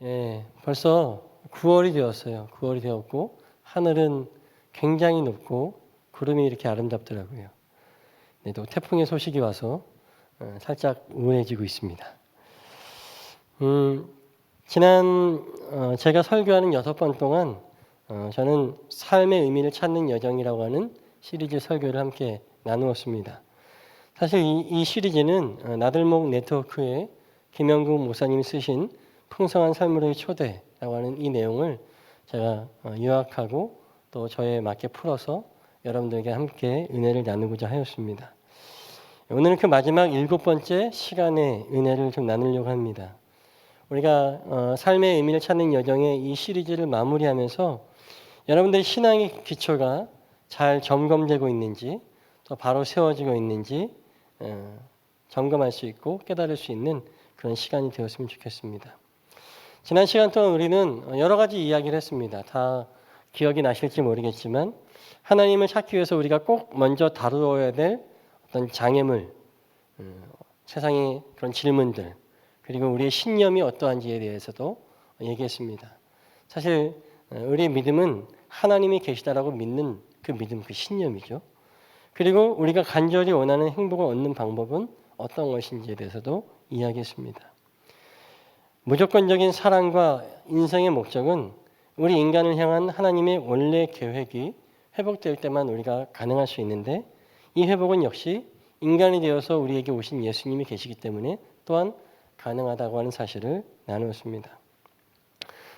예, 벌써 9월이 되었어요. 9월이 되었고 하늘은 굉장히 높고 구름이 이렇게 아름답더라고요. 네, 또 태풍의 소식이 와서 살짝 우울해지고 있습니다. 지난 제가 설교하는 6번 동안 저는 삶의 의미를 찾는 여정이라고 하는 시리즈 설교를 함께 나누었습니다. 사실 이 시리즈는 나들목 네트워크의 김영국 목사님이 쓰신 풍성한 삶으로의 초대라고 하는 이 내용을 제가 요약하고 또 저에 맞게 풀어서 여러분들에게 함께 은혜를 나누고자 하였습니다. 오늘은 그 마지막 7번째 시간의 은혜를 좀 나누려고 합니다. 우리가 삶의 의미를 찾는 여정의 이 시리즈를 마무리하면서 여러분들의 신앙의 기초가 잘 점검되고 있는지 또 바로 세워지고 있는지 점검할 수 있고 깨달을 수 있는 그런 시간이 되었으면 좋겠습니다. 지난 시간 동안 우리는 여러 가지 이야기를 했습니다. 다 기억이 나실지 모르겠지만 하나님을 찾기 위해서 우리가 꼭 먼저 다루어야 될 어떤 장애물, 세상의 그런 질문들, 그리고 우리의 신념이 어떠한지에 대해서도 얘기했습니다. 사실 우리의 믿음은 하나님이 계시다라고 믿는 그 믿음, 그 신념이죠. 그리고 우리가 간절히 원하는 행복을 얻는 방법은 어떤 것인지에 대해서도 이야기했습니다. 무조건적인 사랑과 인생의 목적은 우리 인간을 향한 하나님의 원래 계획이 회복될 때만 우리가 가능할 수 있는데 이 회복은 역시 인간이 되어서 우리에게 오신 예수님이 계시기 때문에 또한 가능하다고 하는 사실을 나누었습니다.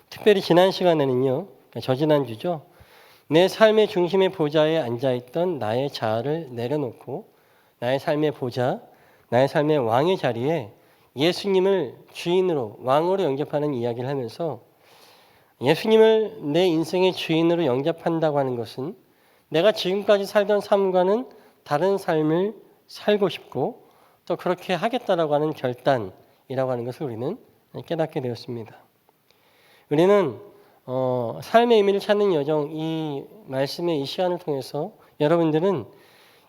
특별히 지난 시간에는요, 저지난주죠. 내 삶의 중심의 보좌에 앉아있던 나의 자아를 내려놓고 나의 삶의 보좌, 나의 삶의 왕의 자리에 예수님을 주인으로, 왕으로 영접하는 이야기를 하면서 예수님을 내 인생의 주인으로 영접한다고 하는 것은 내가 지금까지 살던 삶과는 다른 삶을 살고 싶고 또 그렇게 하겠다라고 하는 결단이라고 하는 것을 우리는 깨닫게 되었습니다. 우리는 삶의 의미를 찾는 여정, 이 말씀의 이 시간을 통해서 여러분들은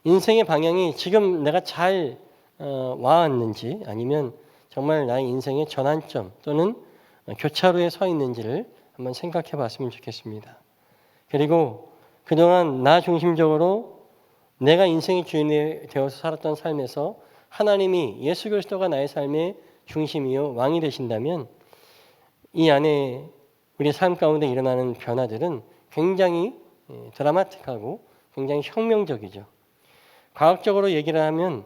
인생의 방향이 지금 내가 잘 와왔는지 아니면 정말 나의 인생의 전환점 또는 교차로에 서 있는지를 한번 생각해 봤으면 좋겠습니다. 그리고 그동안 나 중심적으로 내가 인생의 주인이 되어서 살았던 삶에서 하나님이 예수 그리스도가 나의 삶의 중심이요 왕이 되신다면 이 안에 우리 삶 가운데 일어나는 변화들은 굉장히 드라마틱하고 굉장히 혁명적이죠. 과학적으로 얘기를 하면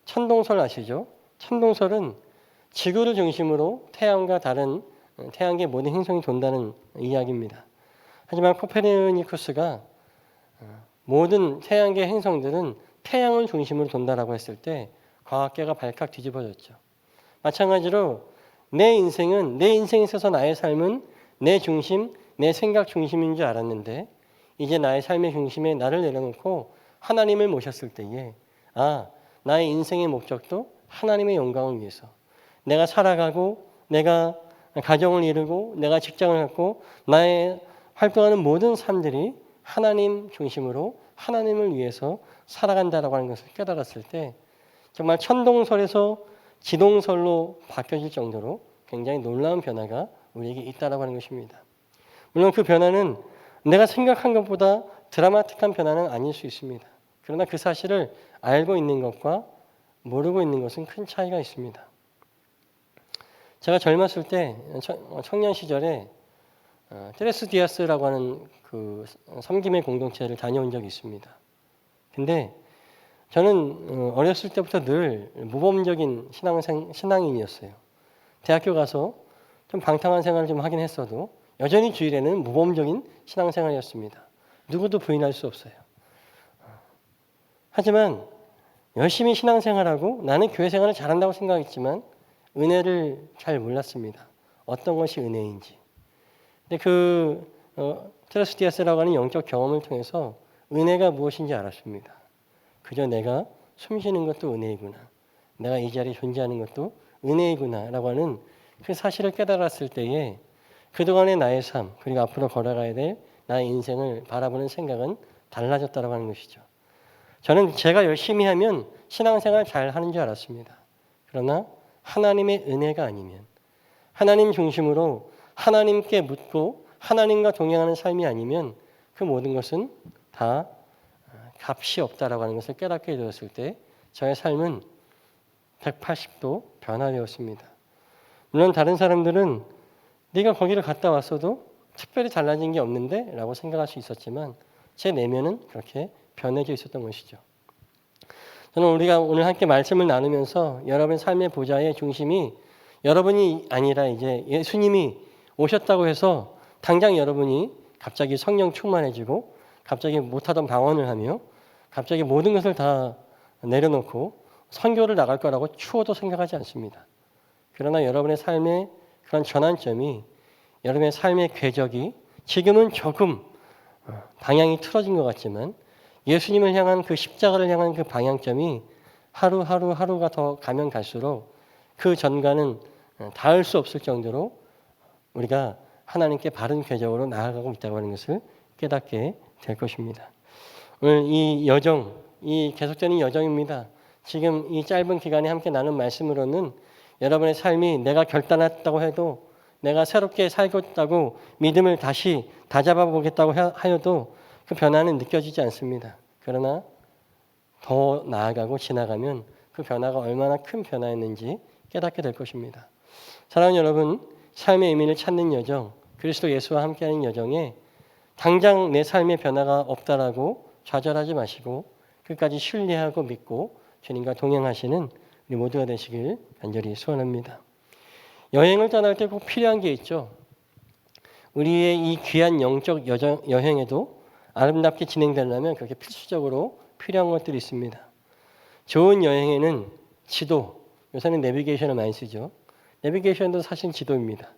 천동설 아시죠? 천동설은 지구를 중심으로 태양과 다른 태양계 모든 행성이 돈다는 이야기입니다. 하지만 코페르니쿠스가 모든 태양계 행성들은 태양을 중심으로 돈다라고 했을 때 과학계가 발칵 뒤집어졌죠. 마찬가지로 내 인생은 내 인생에 있어서 나의 삶은 내 중심, 내 생각 중심인 줄 알았는데 이제 나의 삶의 중심에 나를 내려놓고 하나님을 모셨을 때에 나의 인생의 목적도 하나님의 영광을 위해서 내가 살아가고 내가 가정을 이루고 내가 직장을 갖고 나의 활동하는 모든 삶들이 하나님 중심으로 하나님을 위해서 살아간다라고 하는 것을 깨달았을 때 정말 천동설에서 지동설로 바뀌어질 정도로 굉장히 놀라운 변화가 우리에게 있다라고 하는 것입니다. 물론 그 변화는 내가 생각한 것보다 드라마틱한 변화는 아닐 수 있습니다. 그러나 그 사실을 알고 있는 것과 모르고 있는 것은 큰 차이가 있습니다. 제가 젊었을 때 청년 시절에 테레스 디아스라고 하는 그 섬김의 공동체를 다녀온 적이 있습니다. 근데 저는 어렸을 때부터 늘 모범적인 신앙인이었어요. 대학교 가서 좀 방탕한 생활을 좀 하긴 했어도 여전히 주일에는 모범적인 신앙생활이었습니다. 누구도 부인할 수 없어요. 하지만 열심히 신앙생활하고 나는 교회 생활을 잘한다고 생각했지만 은혜를 잘 몰랐습니다. 어떤 것이 은혜인지. 근데 테레스 디아스라고 하는 영적 경험을 통해서 은혜가 무엇인지 알았습니다. 그저 내가 숨쉬는 것도 은혜이구나. 내가 이 자리에 존재하는 것도 은혜이구나라고 하는 그 사실을 깨달았을 때에 그동안의 나의 삶 그리고 앞으로 걸어가야 될 나의 인생을 바라보는 생각은 달라졌다고 하는 것이죠. 저는 제가 열심히 하면 신앙생활 잘 하는 줄 알았습니다. 그러나 하나님의 은혜가 아니면 하나님 중심으로 하나님께 묻고 하나님과 동행하는 삶이 아니면 그 모든 것은 다 값이 없다라고 하는 것을 깨닫게 되었을 때 저의 삶은 180도 변화되었습니다. 물론 다른 사람들은 네가 거기를 갔다 왔어도 특별히 달라진 게 없는데 라고 생각할 수 있었지만 제 내면은 그렇게 변해져 있었던 것이죠. 저는 우리가 오늘 함께 말씀을 나누면서 여러분 삶의 보좌의 중심이 여러분이 아니라 이제 예수님이 오셨다고 해서 당장 여러분이 갑자기 성령 충만해지고 갑자기 못하던 방언을 하며 갑자기 모든 것을 다 내려놓고 선교를 나갈 거라고 추워도 생각하지 않습니다. 그러나 여러분의 삶의 그런 전환점이 여러분의 삶의 궤적이 지금은 조금 방향이 틀어진 것 같지만 예수님을 향한 그 십자가를 향한 그 방향점이 하루가 더 가면 갈수록 그 전과는 닿을 수 없을 정도로 우리가 하나님께 바른 궤적으로 나아가고 있다고 하는 것을 깨닫게 될 것입니다. 오늘 이 여정, 이 계속되는 여정입니다. 지금 이 짧은 기간에 함께 나눈 말씀으로는 여러분의 삶이 내가 결단했다고 해도 내가 새롭게 살겠다고 믿음을 다시 다잡아 보겠다고 하여도 그 변화는 느껴지지 않습니다. 그러나 더 나아가고 지나가면 그 변화가 얼마나 큰 변화였는지 깨닫게 될 것입니다. 사랑하는 여러분, 삶의 의미를 찾는 여정, 그리스도 예수와 함께하는 여정에 당장 내 삶의 변화가 없다라고 좌절하지 마시고 끝까지 신뢰하고 믿고 주님과 동행하시는 우리 모두가 되시길 간절히 소원합니다. 여행을 떠날 때 꼭 필요한 게 있죠. 우리의 이 귀한 영적 여행에도 아름답게 진행되려면 그렇게 필수적으로 필요한 것들이 있습니다. 좋은 여행에는 지도, 요새는 내비게이션을 많이 쓰죠. 내비게이션도 사실 지도입니다.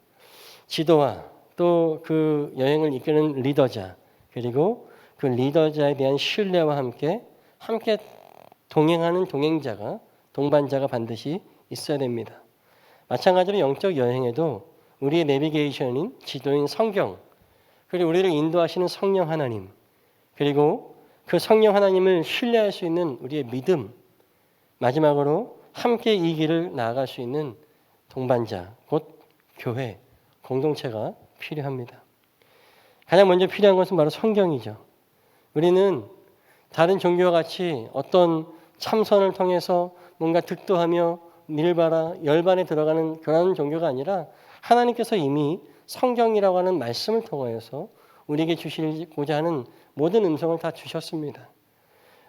지도와 또 그 여행을 이끄는 리더자, 그리고 그 리더자에 대한 신뢰와 함께 동행하는 동행자가, 동반자가 반드시 있어야 됩니다. 마찬가지로 영적 여행에도 우리의 내비게이션인 지도인 성경, 그리고 우리를 인도하시는 성령 하나님, 그리고 그 성령 하나님을 신뢰할 수 있는 우리의 믿음, 마지막으로 함께 이 길을 나아갈 수 있는 동반자, 곧 교회, 공동체가 필요합니다. 가장 먼저 필요한 것은 바로 성경이죠. 우리는 다른 종교와 같이 어떤 참선을 통해서 뭔가 득도하며 밀바라 열반에 들어가는 그런 종교가 아니라 하나님께서 이미 성경이라고 하는 말씀을 통하여서 우리에게 주시고자 하는 모든 음성을 다 주셨습니다.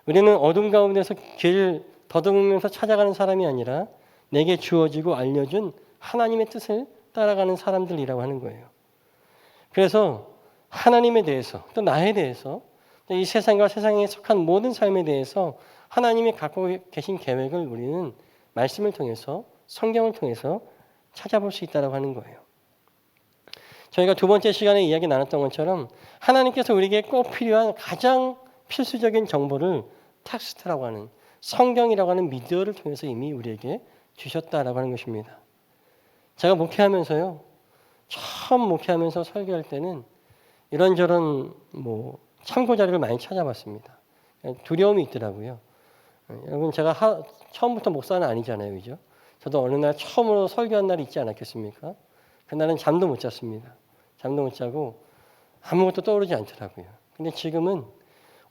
우리는 어둠 가운데서 길 더듬으면서 찾아가는 사람이 아니라 내게 주어지고 알려준 하나님의 뜻을 따라가는 사람들이라고 하는 거예요. 그래서 하나님에 대해서 또 나에 대해서 이 세상과 세상에 속한 모든 삶에 대해서 하나님이 갖고 계신 계획을 우리는 말씀을 통해서 성경을 통해서 찾아볼 수 있다고 하는 거예요. 저희가 두 번째 시간에 이야기 나눴던 것처럼 하나님께서 우리에게 꼭 필요한 가장 필수적인 정보를 텍스트라고 하는 성경이라고 하는 미디어를 통해서 이미 우리에게 주셨다라고 하는 것입니다. 제가 목회하면서요. 처음 목회하면서 설교할 때는 이런저런 참고 자료를 많이 찾아봤습니다. 두려움이 있더라고요. 여러분 제가 처음부터 목사는 아니잖아요. 그죠? 저도 어느 날 처음으로 설교한 날이 있지 않았겠습니까? 그날은 잠도 못 잤습니다. 잠도 못 자고 아무것도 떠오르지 않더라고요. 근데 지금은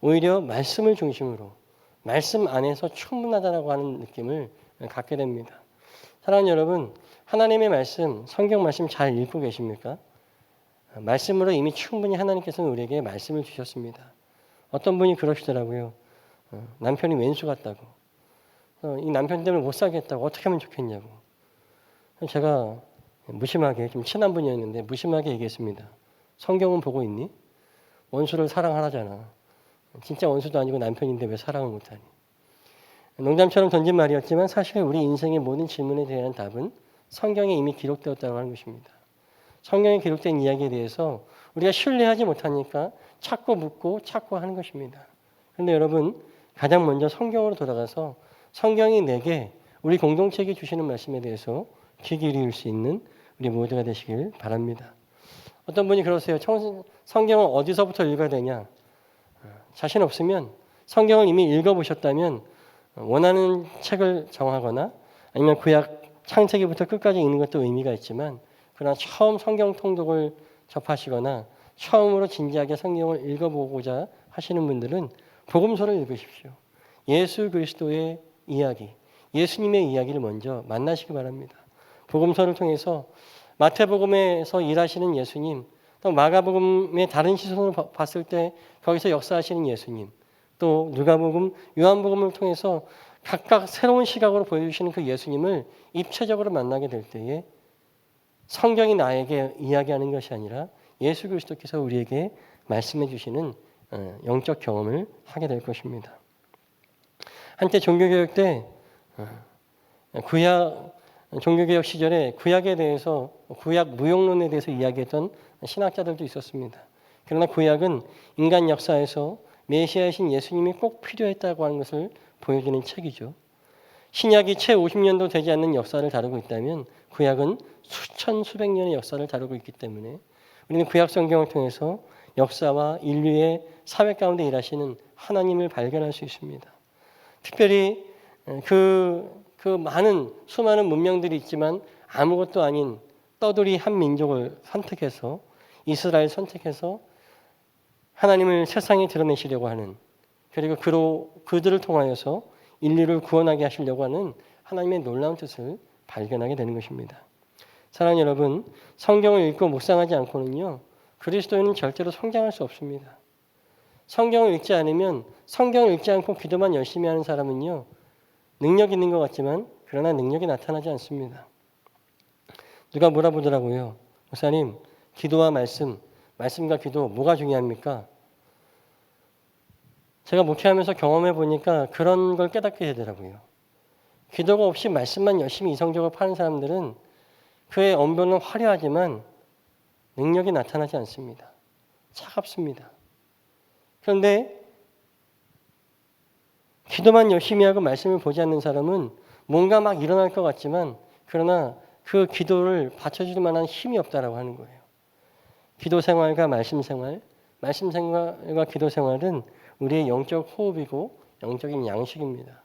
오히려 말씀을 중심으로 말씀 안에서 충분하다라고 하는 느낌을 갖게 됩니다. 사랑하는 여러분, 하나님의 말씀, 성경 말씀 잘 읽고 계십니까? 말씀으로 이미 충분히 하나님께서는 우리에게 말씀을 주셨습니다. 어떤 분이 그러시더라고요. 남편이 왼수 같다고. 이 남편 때문에 못 살겠다고 어떻게 하면 좋겠냐고. 제가 무심하게, 좀 친한 분이었는데 무심하게 얘기했습니다. 성경은 보고 있니? 원수를 사랑하라잖아. 진짜 원수도 아니고 남편인데 왜 사랑을 못하니? 농담처럼 던진 말이었지만 사실 우리 인생의 모든 질문에 대한 답은 성경에 이미 기록되었다고 하는 것입니다. 성경에 기록된 이야기에 대해서 우리가 신뢰하지 못하니까 찾고 묻고 찾고 하는 것입니다. 그런데 여러분, 가장 먼저 성경으로 돌아가서 성경이 내게 우리 공동체에게 주시는 말씀에 대해서 귀 기울일 수 있는 우리 모두가 되시길 바랍니다. 어떤 분이 그러세요. 성경을 어디서부터 읽어야 되냐? 자신 없으면 성경을 이미 읽어보셨다면 원하는 책을 정하거나 아니면 구약 창세기부터 끝까지 읽는 것도 의미가 있지만 그러나 처음 성경 통독을 접하시거나 처음으로 진지하게 성경을 읽어보고자 하시는 분들은 복음서를 읽으십시오. 예수 그리스도의 이야기, 예수님의 이야기를 먼저 만나시기 바랍니다. 복음서를 통해서 마태복음에서 일하시는 예수님, 또 마가복음의 다른 시선으로 봤을 때 거기서 역사하시는 예수님, 또 누가복음, 요한복음을 통해서 각각 새로운 시각으로 보여주시는 그 예수님을 입체적으로 만나게 될 때에 성경이 나에게 이야기하는 것이 아니라 예수 그리스도께서 우리에게 말씀해 주시는 영적 경험을 하게 될 것입니다. 한때 종교개혁 때 종교개혁 시절에 구약에 대해서 구약 무용론에 대해서 이야기했던 신학자들도 있었습니다. 그러나 구약은 인간 역사에서 메시아이신 예수님이 꼭 필요했다고 하는 것을 보여주는 책이죠. 신약이 채 50년도 되지 않는 역사를 다루고 있다면 구약은 수천 수백 년의 역사를 다루고 있기 때문에 우리는 구약 성경을 통해서 역사와 인류의 사회 가운데 일하시는 하나님을 발견할 수 있습니다. 특별히 그 많은 수많은 문명들이 있지만 아무것도 아닌 떠돌이 한 민족을 선택해서 이스라엘 선택해서 하나님을 세상에 드러내시려고 하는, 그리고 그들을 통하여서 인류를 구원하게 하시려고 하는 하나님의 놀라운 뜻을 발견하게 되는 것입니다. 사랑하는 여러분, 성경을 읽고 묵상하지 않고는요, 그리스도인은 절대로 성장할 수 없습니다. 성경을 읽지 않으면, 성경을 읽지 않고 기도만 열심히 하는 사람은요, 능력 있는 것 같지만 그러나 능력이 나타나지 않습니다. 누가 물어보더라고요. 목사님, 기도와 말씀과 기도 뭐가 중요합니까? 제가 목회하면서 경험해 보니까 그런 걸 깨닫게 되더라고요. 기도가 없이 말씀만 열심히 이성적으로 파는 사람들은 그의 언변은 화려하지만 능력이 나타나지 않습니다. 차갑습니다. 그런데 기도만 열심히 하고 말씀을 보지 않는 사람은 뭔가 막 일어날 것 같지만 그러나 그 기도를 받쳐줄 만한 힘이 없다라고 하는 거예요. 기도 생활과 말씀 생활과 기도 생활은 우리의 영적 호흡이고 영적인 양식입니다.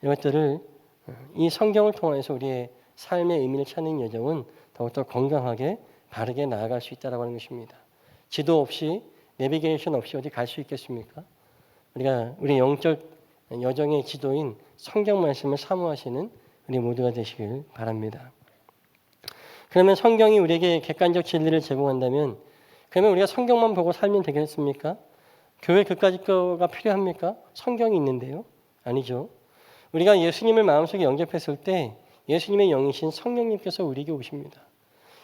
이것들을 이 성경을 통해서 우리의 삶의 의미를 찾는 여정은 더욱더 건강하게 바르게 나아갈 수 있다고 하는 것입니다. 지도 없이 내비게이션 없이 어디 갈 수 있겠습니까? 우리가 우리 영적 여정의 지도인 성경 말씀을 사모하시는 우리 모두가 되시길 바랍니다. 그러면 성경이 우리에게 객관적 진리를 제공한다면 그러면 우리가 성경만 보고 살면 되겠습니까? 교회 그까짓 거가 필요합니까? 성경이 있는데요. 아니죠. 우리가 예수님을 마음속에 영접했을 때 예수님의 영이신 성령님께서 우리에게 오십니다.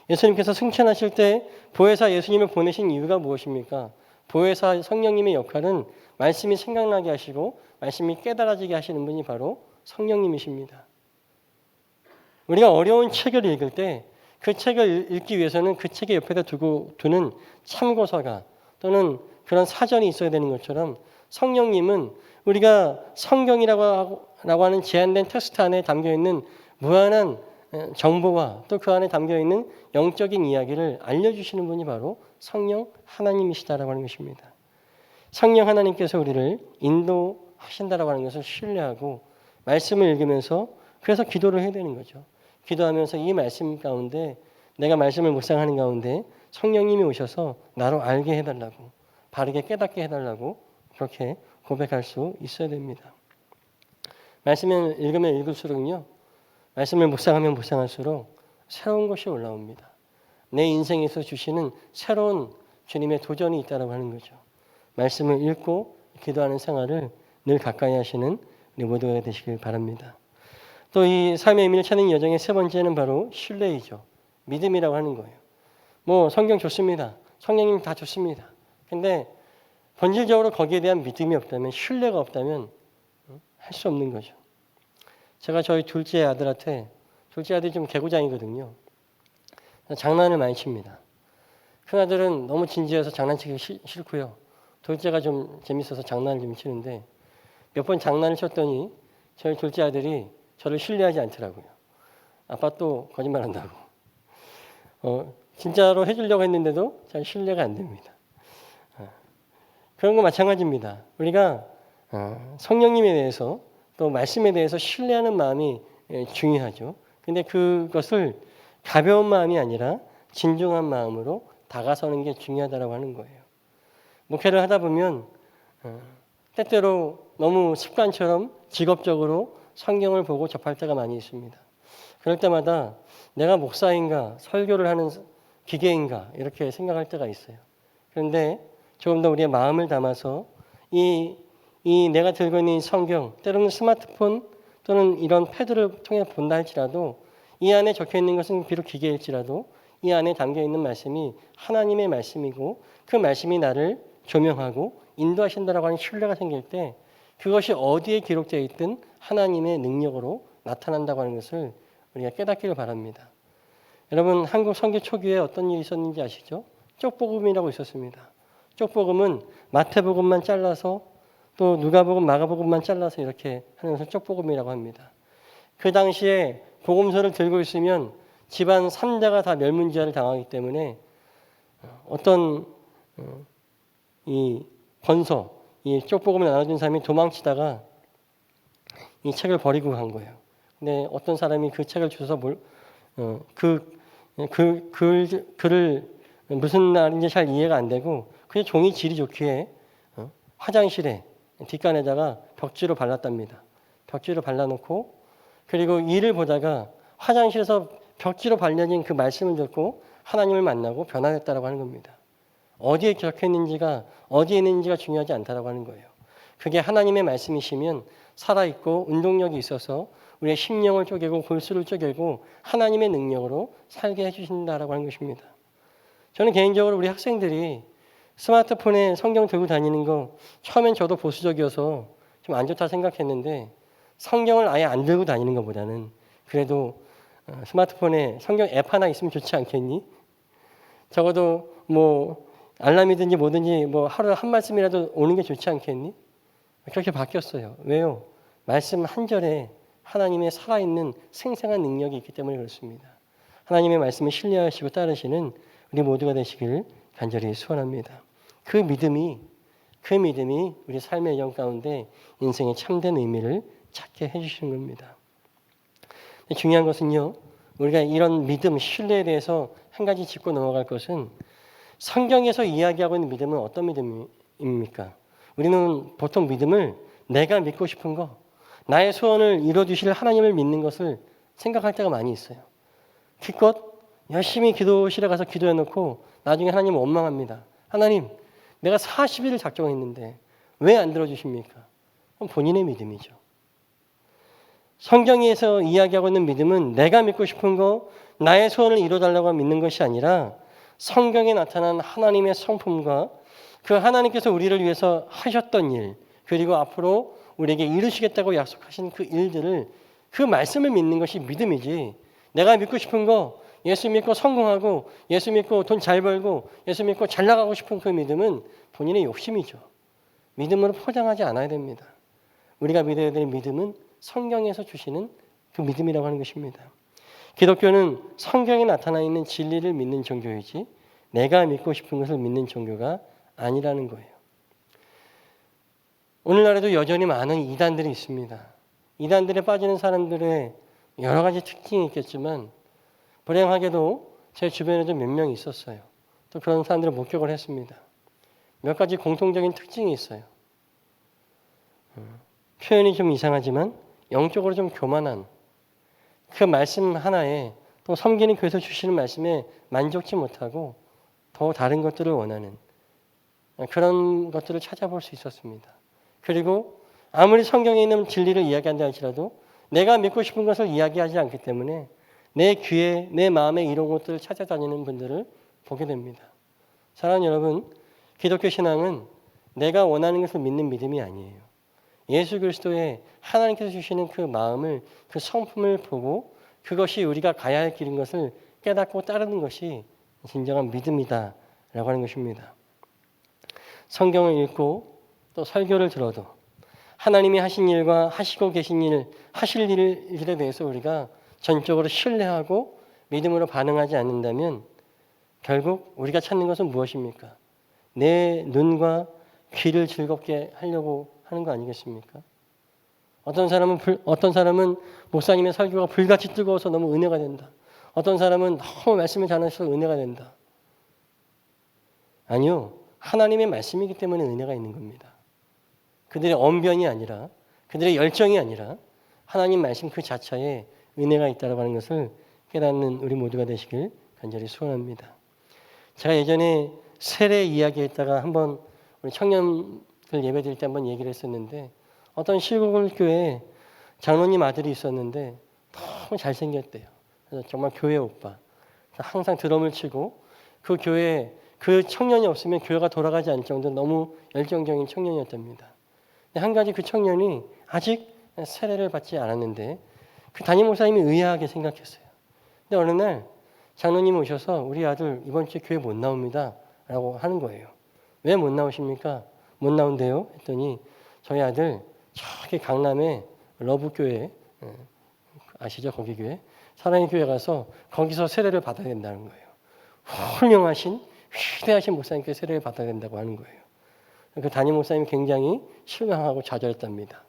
예수님께서 승천하실 때 보혜사 예수님을 보내신 이유가 무엇입니까? 보혜사 성령님의 역할은 말씀이 생각나게 하시고 말씀이 깨달아지게 하시는 분이 바로 성령님이십니다. 우리가 어려운 책을 읽을 때 그 책을 읽기 위해서는 그 책의 옆에다 두는 참고서가 또는 그런 사전이 있어야 되는 것처럼 성령님은 우리가 성경이라고 하는 제한된 텍스트 안에 담겨있는 무한한 정보와 또 그 안에 담겨있는 영적인 이야기를 알려주시는 분이 바로 성령 하나님이시다라고 하는 것입니다. 성령 하나님께서 우리를 인도하신다라고 하는 것을 신뢰하고 말씀을 읽으면서 그래서 기도를 해야 되는 거죠. 기도하면서 이 말씀 가운데 내가 말씀을 묵상하는 가운데 성령님이 오셔서 나로 알게 해달라고 바르게 깨닫게 해달라고 그렇게 고백할 수 있어야 됩니다. 말씀을 읽으면 읽을수록요. 말씀을 묵상하면 묵상할수록 새로운 것이 올라옵니다. 내 인생에서 주시는 새로운 주님의 도전이 있다고 하는 거죠. 말씀을 읽고 기도하는 생활을 늘 가까이 하시는 우리 모두가 되시길 바랍니다. 또 이 삶의 의미를 찾는 여정의 세 번째는 바로 신뢰이죠. 믿음이라고 하는 거예요. 뭐 성경 좋습니다. 성령님 다 좋습니다. 근데 본질적으로 거기에 대한 믿음이 없다면 신뢰가 없다면 할 수 없는 거죠. 제가 저희 둘째 아들이 좀 개구장이거든요. 장난을 많이 칩니다. 큰아들은 너무 진지해서 장난치기 싫고요. 둘째가 좀 재밌어서 장난을 좀 치는데 몇 번 장난을 쳤더니 저희 둘째 아들이 저를 신뢰하지 않더라고요. 아빠 또 거짓말한다고. 진짜로 해주려고 했는데도 잘 신뢰가 안 됩니다. 그런 거 마찬가지입니다. 우리가 성령님에 대해서 또 말씀에 대해서 신뢰하는 마음이 중요하죠. 근데 그것을 가벼운 마음이 아니라 진중한 마음으로 다가서는 게 중요하다고 하는 거예요. 목회를 하다 보면 때때로 너무 습관처럼 직업적으로 성경을 보고 접할 때가 많이 있습니다. 그럴 때마다 내가 목사인가 설교를 하는 기계인가 이렇게 생각할 때가 있어요. 그런데 조금 더 우리의 마음을 담아서 이 내가 들고 있는 성경, 때로는 스마트폰 또는 이런 패드를 통해 본다 할지라도 이 안에 적혀 있는 것은 비록 기계일지라도 이 안에 담겨 있는 말씀이 하나님의 말씀이고 그 말씀이 나를 조명하고 인도하신다라고 하는 신뢰가 생길 때 그것이 어디에 기록되어 있든 하나님의 능력으로 나타난다고 하는 것을 우리가 깨닫기를 바랍니다. 여러분 한국 선교 초기에 어떤 일이 있었는지 아시죠? 쪽복음이라고 있었습니다. 쪽복음은 마태복음만 잘라서 또 누가복음, 마가복음만 잘라서 이렇게 하는 것을 쪽복음이라고 합니다. 그 당시에 복음서를 들고 있으면 집안 3대가 다 멸문지화를 당하기 때문에 어떤 이 권서, 이 쪽복음을 나눠준 사람이 도망치다가 이 책을 버리고 간 거예요. 근데 어떤 사람이 그 책을 주워서 글을 무슨 말인지 잘 이해가 안 되고 그냥 종이 질이 좋기에 화장실에 뒷간에다가 벽지로 발랐답니다. 벽지로 발라놓고 그리고 일을 보다가 화장실에서 벽지로 발려진 그 말씀을 듣고 하나님을 만나고 변화됐다라고 하는 겁니다. 어디에 적혀 있는지가 어디에 있는지가 중요하지 않다라고 하는 거예요. 그게 하나님의 말씀이시면 살아있고 운동력이 있어서 우리의 심령을 쪼개고 골수를 쪼개고 하나님의 능력으로 살게 해주신다라고 하는 것입니다. 저는 개인적으로 우리 학생들이 스마트폰에 성경 들고 다니는 거 처음엔 저도 보수적이어서 좀 안 좋다 생각했는데 성경을 아예 안 들고 다니는 것보다는 그래도 스마트폰에 성경 앱 하나 있으면 좋지 않겠니? 적어도 뭐 알람이든지 뭐든지 뭐 하루에 한 말씀이라도 오는 게 좋지 않겠니? 그렇게 바뀌었어요. 왜요? 말씀 한 절에 하나님의 살아있는 생생한 능력이 있기 때문에 그렇습니다. 하나님의 말씀을 신뢰하시고 따르시는 우리 모두가 되시길 간절히 소원합니다. 그 믿음이 우리 삶의 영 가운데 인생의 참된 의미를 찾게 해주시는 겁니다. 중요한 것은요. 우리가 이런 믿음, 신뢰에 대해서 한 가지 짚고 넘어갈 것은 성경에서 이야기하고 있는 믿음은 어떤 믿음입니까? 우리는 보통 믿음을 내가 믿고 싶은 거, 나의 소원을 이뤄주실 하나님을 믿는 것을 생각할 때가 많이 있어요. 기껏 열심히 기도실에 가서 기도해놓고 나중에 하나님 원망합니다. 하나님, 내가 40일을 작정했는데 왜 안 들어주십니까? 그럼 본인의 믿음이죠. 성경에서 이야기하고 있는 믿음은 내가 믿고 싶은 거, 나의 소원을 이뤄달라고 믿는 것이 아니라 성경에 나타난 하나님의 성품과 그 하나님께서 우리를 위해서 하셨던 일, 그리고 앞으로 우리에게 이루시겠다고 약속하신 그 일들을 그 말씀을 믿는 것이 믿음이지. 내가 믿고 싶은 거, 예수 믿고 성공하고 예수 믿고 돈 잘 벌고 예수 믿고 잘 나가고 싶은 그 믿음은 본인의 욕심이죠. 믿음으로 포장하지 않아야 됩니다. 우리가 믿어야 될 믿음은 성경에서 주시는 그 믿음이라고 하는 것입니다. 기독교는 성경에 나타나 있는 진리를 믿는 종교이지 내가 믿고 싶은 것을 믿는 종교가 아니라는 거예요. 오늘날에도 여전히 많은 이단들이 있습니다. 이단들에 빠지는 사람들의 여러 가지 특징이 있겠지만 불행하게도 제 주변에도 몇 명 있었어요. 또 그런 사람들을 목격을 했습니다. 몇 가지 공통적인 특징이 있어요. 표현이 좀 이상하지만 영적으로 좀 교만한 그 말씀 하나에 또 섬기는 교회에서 주시는 말씀에 만족치 못하고 더 다른 것들을 원하는 그런 것들을 찾아볼 수 있었습니다. 그리고 아무리 성경에 있는 진리를 이야기한다 할지라도 내가 믿고 싶은 것을 이야기하지 않기 때문에 내 귀에 내 마음에 이런 것들을 찾아다니는 분들을 보게 됩니다. 사랑하는 여러분, 기독교 신앙은 내가 원하는 것을 믿는 믿음이 아니에요. 예수 그리스도의 하나님께서 주시는 그 마음을 그 성품을 보고 그것이 우리가 가야 할 길인 것을 깨닫고 따르는 것이 진정한 믿음이다라고 하는 것입니다. 성경을 읽고 또 설교를 들어도 하나님이 하신 일과 하시고 계신 일, 하실 일에 대해서 우리가 전적으로 신뢰하고 믿음으로 반응하지 않는다면 결국 우리가 찾는 것은 무엇입니까? 내 눈과 귀를 즐겁게 하려고 하는 거 아니겠습니까? 어떤 사람은 목사님의 설교가 불같이 뜨거워서 너무 은혜가 된다. 어떤 사람은 너무 말씀을 잘하셔서 은혜가 된다. 아니요. 하나님의 말씀이기 때문에 은혜가 있는 겁니다. 그들의 언변이 아니라 그들의 열정이 아니라 하나님 말씀 그 자체에 은혜가 있다고 하는 것을 깨닫는 우리 모두가 되시길 간절히 소원합니다. 제가 예전에 세례 이야기했다가 한번 우리 청년들 예배 드릴 때 한번 얘기를 했었는데 어떤 시골 교회에 장로님 아들이 있었는데 너무 잘생겼대요. 그래서 정말 교회 오빠. 항상 드럼을 치고 그 교회에 그 청년이 없으면 교회가 돌아가지 않을 정도로 너무 열정적인 청년이었답니다. 한 가지 그 청년이 아직 세례를 받지 않았는데 그 담임 목사님이 의아하게 생각했어요. 근데 어느 날 장로님이 오셔서 우리 아들 이번 주에 교회 못 나옵니다 라고 하는 거예요. 왜 못 나오십니까? 못 나온대요 했더니 저희 아들 저기 강남에 러브교회 아시죠? 거기 교회 사랑의 교회 가서 거기서 세례를 받아야 된다는 거예요. 훌륭하신 위대하신 목사님께 세례를 받아야 된다고 하는 거예요. 그 담임 목사님이 굉장히 실망하고 좌절했답니다.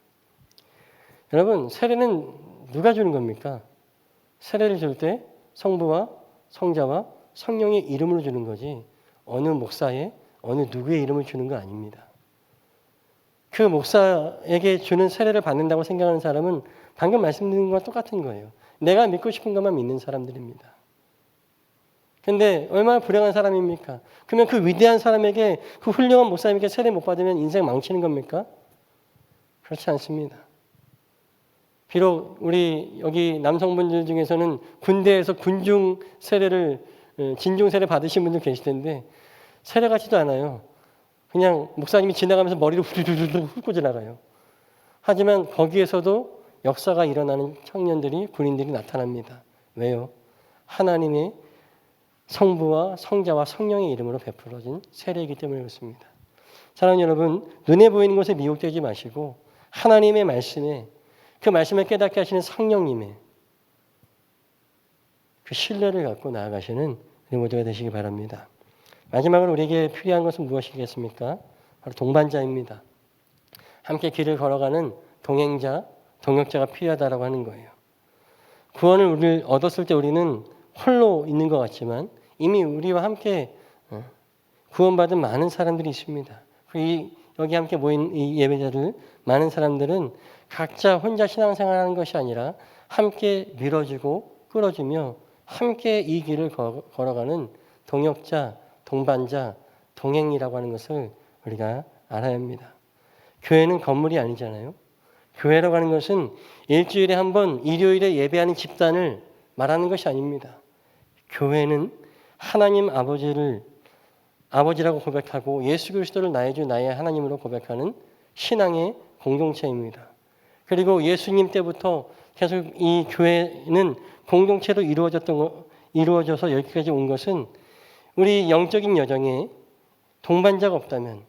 여러분 세례는 누가 주는 겁니까? 세례를 줄 때 성부와 성자와 성령의 이름으로 주는 거지 어느 목사의 어느 누구의 이름을 주는 거 아닙니다. 그 목사에게 주는 세례를 받는다고 생각하는 사람은 방금 말씀드린 것과 똑같은 거예요. 내가 믿고 싶은 것만 믿는 사람들입니다. 근데 얼마나 불행한 사람입니까? 그러면 그 위대한 사람에게 그 훌륭한 목사님에게 세례 못 받으면 인생 망치는 겁니까? 그렇지 않습니다. 비록 우리 여기 남성분들 중에서는 군대에서 군중 세례를 진중 세례 받으신 분들 계실 텐데 세례 같지도 않아요. 그냥 목사님이 지나가면서 머리를 후루루루 훑고 지나가요. 하지만 거기에서도 역사가 일어나는 청년들이 군인들이 나타납니다. 왜요? 하나님의 성부와 성자와 성령의 이름으로 베풀어진 세례이기 때문에 그렇습니다. 사랑하는 여러분, 눈에 보이는 것에 미혹되지 마시고 하나님의 말씀에 그 말씀을 깨닫게 하시는 성령님의 그 신뢰를 갖고 나아가시는 우리 모두가 되시기 바랍니다. 마지막으로 우리에게 필요한 것은 무엇이겠습니까? 바로 동반자입니다. 함께 길을 걸어가는 동행자, 동역자가 필요하다라고 하는 거예요. 구원을 우리를 얻었을 때 우리는 홀로 있는 것 같지만 이미 우리와 함께 구원받은 많은 사람들이 있습니다. 여기 함께 모인 이 예배자들 많은 사람들은 각자 혼자 신앙생활하는 것이 아니라 함께 밀어주고 끌어주며 함께 이 길을 걸어가는 동역자, 동반자, 동행이라고 하는 것을 우리가 알아야 합니다. 교회는 건물이 아니잖아요. 교회라고 하는 것은 일주일에 한 번 일요일에 예배하는 집단을 말하는 것이 아닙니다. 교회는 하나님 아버지라고 고백하고 예수 그리스도를 나의 주 나의 하나님으로 고백하는 신앙의 공동체입니다. 그리고 예수님 때부터 계속 이 교회는 공동체로 이루어져서 여기까지 온 것은 우리 영적인 여정에 동반자가 없다면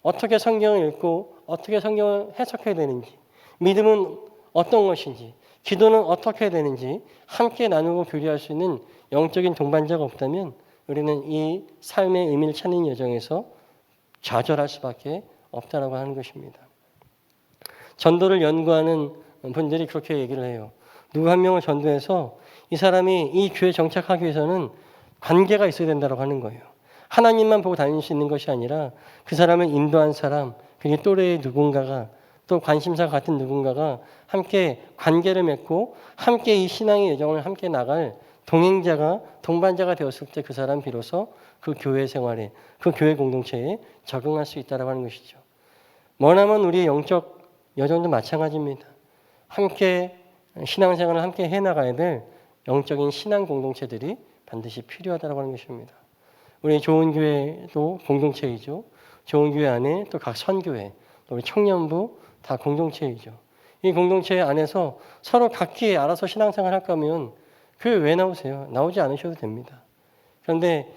어떻게 성경을 읽고 어떻게 성경을 해석해야 되는지, 믿음은 어떤 것인지, 기도는 어떻게 해야 되는지 함께 나누고 교류할 수 있는 영적인 동반자가 없다면 우리는 이 삶의 의미를 찾는 여정에서 좌절할 수밖에 없다라고 하는 것입니다. 전도를 연구하는 분들이 그렇게 얘기를 해요. 누구 한 명을 전도해서 이 사람이 이 교회에 정착하기 위해서는 관계가 있어야 된다고 하는 거예요. 하나님만 보고 다닐 수 있는 것이 아니라 그 사람을 인도한 사람, 그게 또래의 누군가가 또 관심사가 같은 누군가가 함께 관계를 맺고 함께 이 신앙의 여정을 함께 나갈 동행자가 동반자가 되었을 때 그 사람 비로소 그 교회 생활에 그 교회 공동체에 적응할 수 있다라고 하는 것이죠. 머나먼 우리의 영적 여정도 마찬가지입니다. 함께 신앙생활을 함께 해나가야 될 영적인 신앙 공동체들이 반드시 필요하다고 하는 것입니다. 우리 좋은 교회도 공동체이죠. 좋은 교회 안에 또 각 선교회, 또 우리 청년부 다 공동체이죠. 이 공동체 안에서 서로 각기 알아서 신앙생활 할 거면 교회 왜 나오세요? 나오지 않으셔도 됩니다. 그런데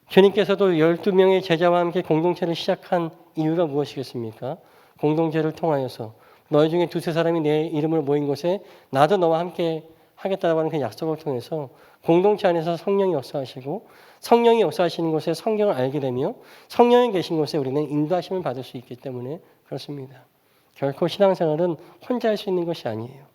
주님께서도 12명의 제자와 함께 공동체를 시작한 이유가 무엇이겠습니까? 공동체를 통하여서 너희 중에 두세 사람이 내 이름으로 모인 곳에 나도 너와 함께 하겠다고 하는 그 약속을 통해서 공동체 안에서 성령이 역사하시고 성령이 역사하시는 곳에 성경을 알게 되며 성령이 계신 곳에 우리는 인도하심을 받을 수 있기 때문에 그렇습니다. 결코 신앙생활은 혼자 할 수 있는 것이 아니에요.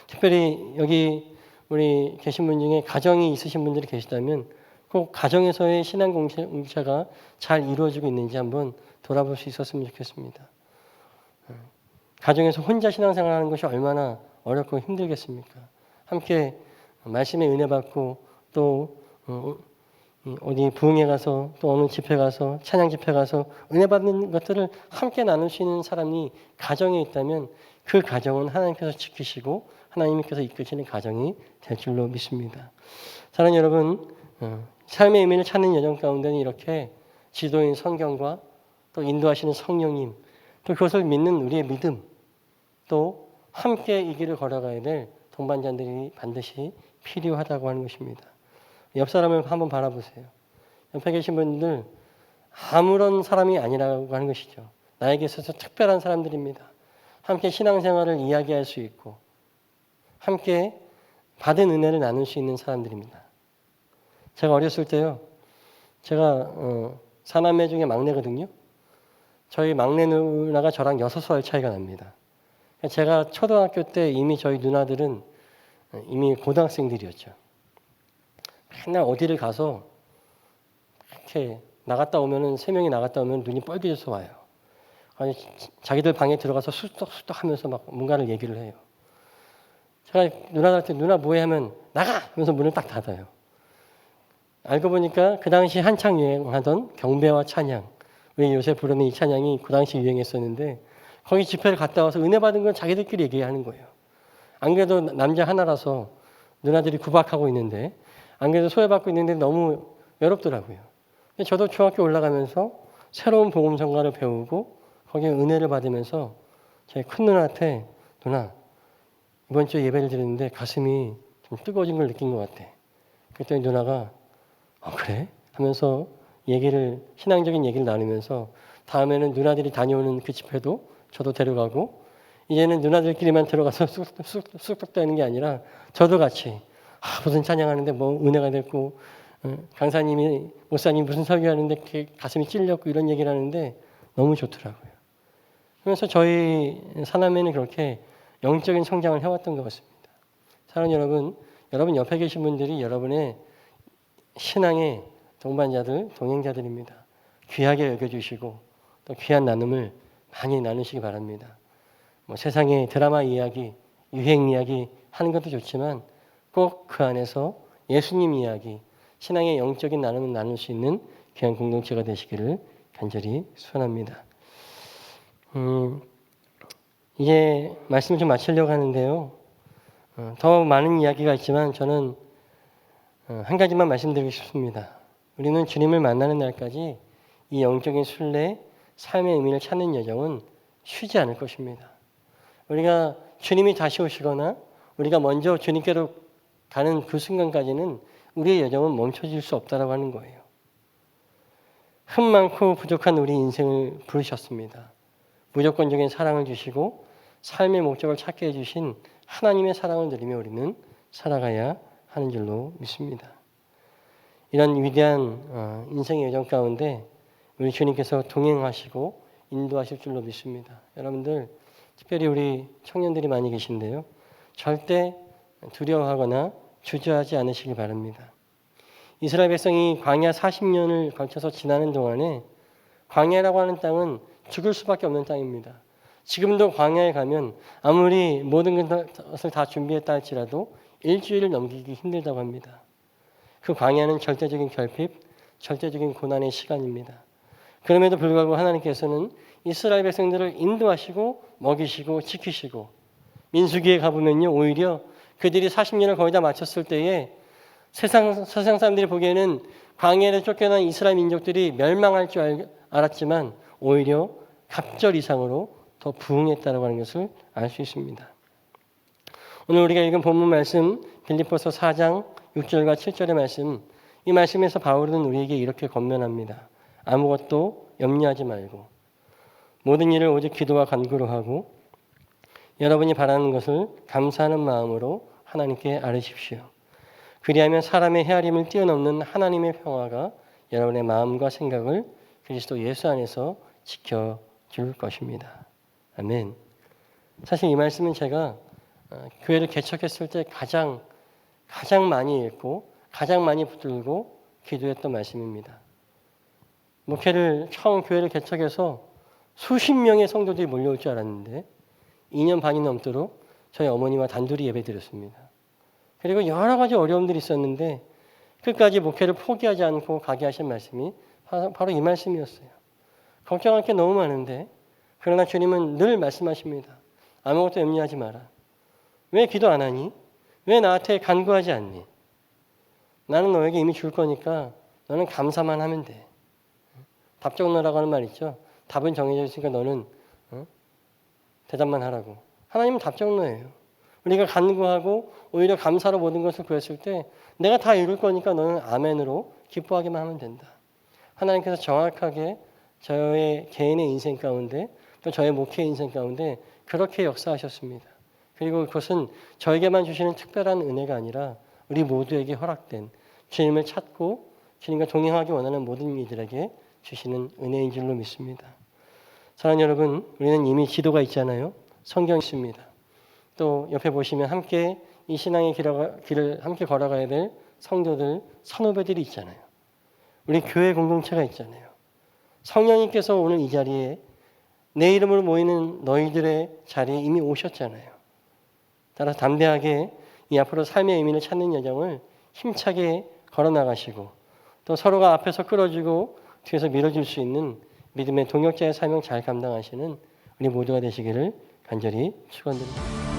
특별히 여기 우리 계신 분 중에 가정이 있으신 분들이 계시다면 꼭 가정에서의 신앙 공동체가 잘 이루어지고 있는지 한번 돌아볼 수 있었으면 좋겠습니다. 가정에서 혼자 신앙생활하는 것이 얼마나 어렵고 힘들겠습니까? 함께 말씀의 은혜 받고 또 어디 부흥회 가서 또 어느 집회 가서 찬양 집회 가서 은혜 받는 것들을 함께 나눌 수 있는 사람이 가정에 있다면 그 가정은 하나님께서 지키시고 하나님께서 이끄시는 가정이 될 줄로 믿습니다. 사랑하는 여러분, 삶의 의미를 찾는 여정 가운데는 이렇게 지도인 성경과 또 인도하시는 성령님, 또 그것을 믿는 우리의 믿음, 또 함께 이 길을 걸어가야 될 동반자들이 반드시 필요하다고 하는 것입니다. 옆 사람을 한번 바라보세요. 옆에 계신 분들 아무런 사람이 아니라고 하는 것이죠. 나에게 있어서 특별한 사람들입니다. 함께 신앙생활을 이야기할 수 있고 함께 받은 은혜를 나눌 수 있는 사람들입니다. 제가 어렸을 때요. 제가 사남매 중에 막내거든요. 저희 막내 누나가 저랑 6살 차이가 납니다. 제가 초등학교 때 이미 저희 누나들은 이미 고등학생들이었죠. 맨날 어디를 가서 이렇게 나갔다 오면은 3명이 나갔다 오면 눈이 뻘개져서 와요. 아니 자기들 방에 들어가서 수덕수덕 하면서 막 뭔가를 얘기를 해요. 제가 누나한테 누나 뭐해 하면 나가! 하면서 문을 딱 닫아요. 알고 보니까 그 당시 한창 유행하던 경배와 찬양, 우리 요새 부르는 이 찬양이 그 당시 유행했었는데 거기 집회를 갔다 와서 은혜 받은 건 자기들끼리 얘기하는 거예요. 안 그래도 남자 하나라서 누나들이 구박하고 있는데 안 그래도 소외받고 있는데 너무 외롭더라고요. 저도 중학교 올라가면서 새로운 복음 전가를 배우고 거기에 은혜를 받으면서 제 큰 누나한테 누나 이번 주에 예배를 드렸는데 가슴이 좀 뜨거워진 걸 느낀 것 같아. 그랬더니 누나가 그래? 하면서 신앙적인 얘기를 나누면서 다음에는 누나들이 다녀오는 그 집회도 저도 데려가고 이제는 누나들끼리만 들어가서 쑥쑥대는 게 아니라 저도 같이 무슨 찬양하는데 뭐 은혜가 됐고 강사님이 목사님 무슨 설교하는데 가슴이 찔렸고 이런 얘기를 하는데 너무 좋더라고요. 그래서 저희 사남매는 그렇게 영적인 성장을 해왔던 것 같습니다. 사랑하는 여러분, 여러분 옆에 계신 분들이 여러분의 신앙의 동반자들, 동행자들입니다. 귀하게 여겨주시고 또 귀한 나눔을 많이 나누시기 바랍니다. 뭐 세상의 드라마 이야기, 유행 이야기 하는 것도 좋지만 꼭 그 안에서 예수님 이야기, 신앙의 영적인 나눔을 나눌 수 있는 귀한 공동체가 되시기를 간절히 소원합니다. 이제 말씀을 좀 마치려고 하는데요. 더 많은 이야기가 있지만 저는 한 가지만 말씀드리고 싶습니다. 우리는 주님을 만나는 날까지 이 영적인 순례, 삶의 의미를 찾는 여정은 쉬지 않을 것입니다. 우리가 주님이 다시 오시거나 우리가 먼저 주님께로 가는 그 순간까지는 우리의 여정은 멈춰질 수 없다라고 하는 거예요. 흠 많고 부족한 우리 인생을 부르셨습니다. 무조건적인 사랑을 주시고 삶의 목적을 찾게 해주신 하나님의 사랑을 누리며 우리는 살아가야 하는 줄로 믿습니다. 이런 위대한 인생의 여정 가운데 우리 주님께서 동행하시고 인도하실 줄로 믿습니다. 여러분들 특별히 우리 청년들이 많이 계신데요. 절대 두려워하거나 주저하지 않으시기 바랍니다. 이스라엘 백성이 광야 40년을 걸쳐서 지나는 동안에 광야라고 하는 땅은 죽을 수밖에 없는 땅입니다. 지금도 광야에 가면 아무리 모든 것을 다 준비했다 할지라도 일주일을 넘기기 힘들다고 합니다. 그 광야는 절대적인 결핍, 절대적인 고난의 시간입니다. 그럼에도 불구하고 하나님께서는 이스라엘 백성들을 인도하시고 먹이시고 지키시고 민수기에 가보면요. 오히려 그들이 40년을 거의 다 마쳤을 때에 세상 사람들이 보기에는 광야를 쫓겨난 이스라엘 민족들이 멸망할 줄 알았지만 오히려 갑절 이상으로 더 부흥했다고 하는 것을 알 수 있습니다. 오늘 우리가 읽은 본문 말씀 빌립보서 4장 6절과 7절의 말씀, 이 말씀에서 바울은 우리에게 이렇게 권면합니다. 아무것도 염려하지 말고 모든 일을 오직 기도와 간구로 하고 여러분이 바라는 것을 감사하는 마음으로 하나님께 아뢰십시오. 그리하면 사람의 헤아림을 뛰어넘는 하나님의 평화가 여러분의 마음과 생각을 그리스도 예수 안에서 지켜줄 것입니다. 아멘. 사실 이 말씀은 제가 교회를 개척했을 때 가장 가장 많이 읽고 가장 많이 붙들고 기도했던 말씀입니다. 목회를 처음 교회를 개척해서 수십 명의 성도들이 몰려올 줄 알았는데 2년 반이 넘도록 저희 어머니와 단둘이 예배드렸습니다. 그리고 여러 가지 어려움들이 있었는데 끝까지 목회를 포기하지 않고 가게 하신 말씀이 바로 이 말씀이었어요. 걱정할 게 너무 많은데 그러나 주님은 늘 말씀하십니다. 아무것도 염려하지 마라. 왜 기도 안 하니? 왜 나한테 간구하지 않니? 나는 너에게 이미 줄 거니까 너는 감사만 하면 돼. 답정너라고 하는 말 있죠. 답은 정해져 있으니까 너는 대답만 하라고. 하나님은 답정너예요. 우리가 간구하고 오히려 감사로 모든 것을 구했을 때 내가 다 이룰 거니까 너는 아멘으로 기뻐하기만 하면 된다. 하나님께서 정확하게 저의 개인의 인생 가운데 또 저의 목회 인생 가운데 그렇게 역사하셨습니다. 그리고 그것은 저에게만 주시는 특별한 은혜가 아니라 우리 모두에게 허락된 주님을 찾고 주님과 동행하기 원하는 모든 이들에게 주시는 은혜인 줄로 믿습니다. 사랑하는 여러분, 우리는 이미 지도가 있잖아요. 성경이 있습니다. 또 옆에 보시면 함께 이 신앙의 길을 함께 걸어가야 될 성도들, 선후배들이 있잖아요. 우리 교회 공동체가 있잖아요. 성령님께서 오늘 이 자리에 내 이름으로 모이는 너희들의 자리에 이미 오셨잖아요. 따라서 담대하게 이 앞으로 삶의 의미를 찾는 여정을 힘차게 걸어나가시고 또 서로가 앞에서 끌어주고 뒤에서 밀어줄 수 있는 믿음의 동역자의 사명 잘 감당하시는 우리 모두가 되시기를 간절히 축원드립니다.